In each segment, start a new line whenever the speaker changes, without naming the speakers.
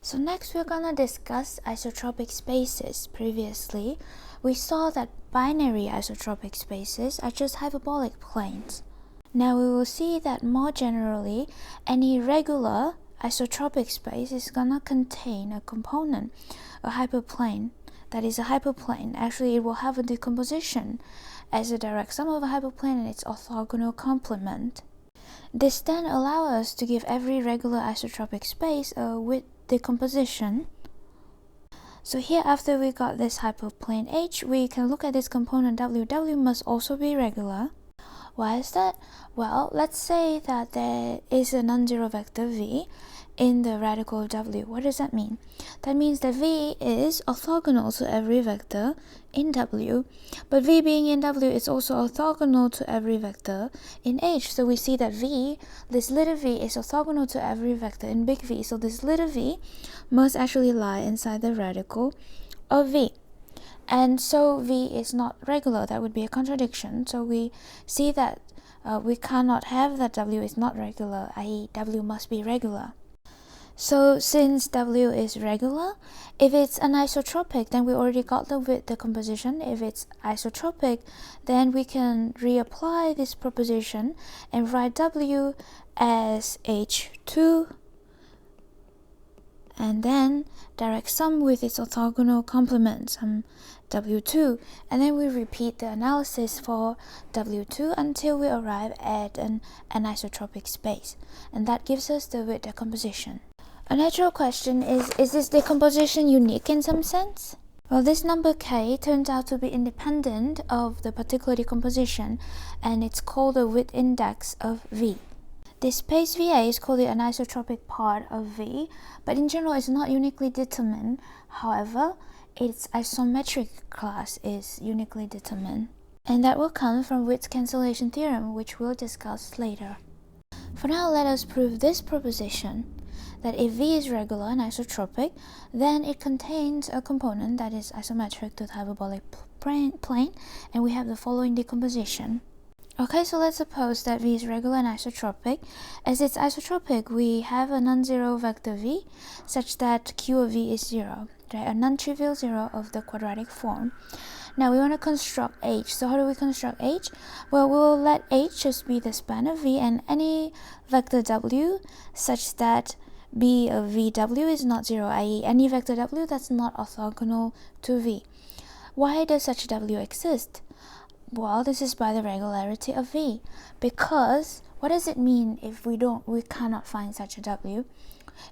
So next we're gonna discuss isotropic spaces. Previously, we saw that binary isotropic spaces are just hyperbolic planes. Now we will see that more generally, any regular isotropic space is gonna contain a component, a hyperplane. That is a hyperplane. Actually, it will have a decomposition as a direct sum of a hyperplane and its orthogonal complement. This then allows us to give every regular isotropic space a Witt decomposition. So here, after we got this hyperplane H, we can look at this component W. W must also be regular. Why is that? Well, let's say that there is a non-zero vector V in the radical of W. What does that mean? That means that V is orthogonal to every vector in W, but V being in W is also orthogonal to every vector in H. So we see that V, this little v, is orthogonal to every vector in big V. So this little v must actually lie inside the radical of V. And so V is not regular. That would be a contradiction. So we see that we cannot have that W is not regular, i.e. W must be regular. So since W is regular, if it's anisotropic, then we already got the Witt decomposition. If it's isotropic, then we can reapply this proposition and write W as H2 and then direct sum with its orthogonal complement, W2, and then we repeat the analysis for W2 until we arrive at an anisotropic space, and that gives us the Witt decomposition. A natural question is this decomposition unique in some sense? Well, this number k turns out to be independent of the particular decomposition, and it's called the Witt index of V. This space VA is called the anisotropic part of V, but in general it's not uniquely determined. However, its isometric class is uniquely determined, and that will come from Witt's cancellation theorem, which we'll discuss later. For now, let us prove this proposition, that if V is regular and isotropic, then it contains a component that is isometric to the hyperbolic plane, and we have the following decomposition. Okay, so let's suppose that V is regular and isotropic. As it's isotropic, we have a non-zero vector V such that Q of V is 0, right? A non-trivial 0 of the quadratic form. Now we want to construct H. So how do we construct H? Well, we'll let H just be the span of V and any vector W such that B of VW is not 0, i.e. any vector W that's not orthogonal to V. Why does such W exist? Well, this is by the regularity of V, because what does it mean if we cannot find such a W?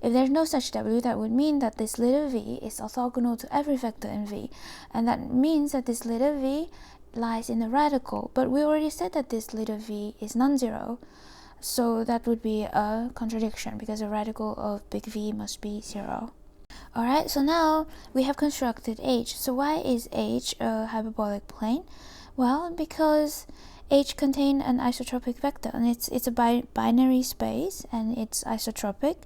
If there's no such W, that would mean that this little v is orthogonal to every vector in V, and that means that this little v lies in the radical, but we already said that this little v is non-zero, so that would be a contradiction because the radical of big V must be 0. Alright, so now we have constructed H. So why is H a hyperbolic plane? Well, because H contains an isotropic vector, and it's a binary space and it's isotropic.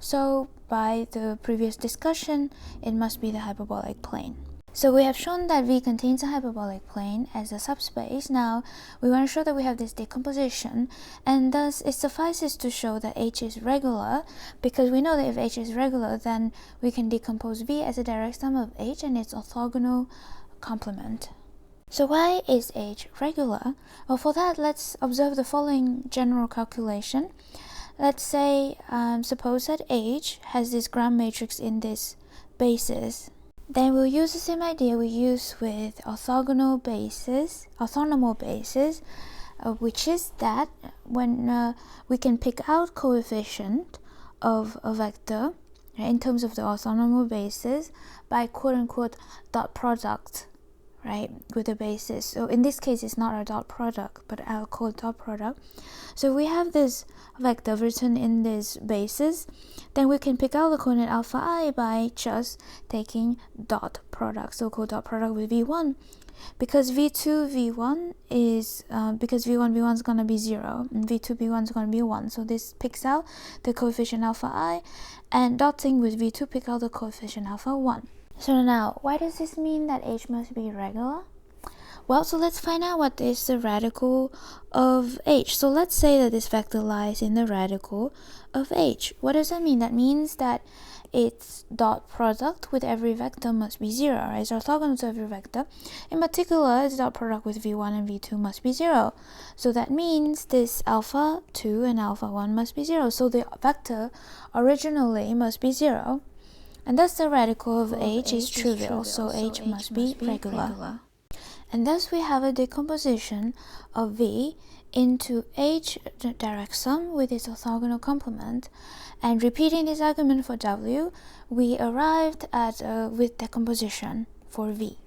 So by the previous discussion, it must be the hyperbolic plane. So we have shown that V contains a hyperbolic plane as a subspace. Now we want to show that we have this decomposition, and thus it suffices to show that H is regular, because we know that if H is regular, then we can decompose V as a direct sum of H and its orthogonal complement. So why is H regular? Well, for that, let's observe the following general calculation. Let's say, suppose that H has this ground matrix in this basis. Then we'll use the same idea we use with orthonormal basis, which is that when we can pick out coefficient of a vector, right, in terms of the orthonormal basis by quote-unquote dot product, right, with the basis. So in this case, it's not a dot product, but I'll call it dot product. So we have this vector written in this basis, then we can pick out the coordinate alpha I by just taking dot product, so-called dot product with V1. Because V2, V1 is, because V1, V1 is going to be 0, and V2, V1 is going to be 1. So this picks out the coefficient alpha I, and dotting with V2 pick out the coefficient alpha 1. So now, why does this mean that H must be regular? Well, so let's find out what is the radical of H. So let's say that this vector lies in the radical of H. What does that mean? That means that its dot product with every vector must be 0, right? It's orthogonal to every vector. In particular, its dot product with v1 and v2 must be 0. So that means this alpha 2 and alpha 1 must be 0. So the vector originally must be 0. And thus the radical of h is trivial, so h must be regular. And thus we have a decomposition of v into h direct sum with its orthogonal complement. And repeating this argument for w, we arrived at a Witt decomposition for v.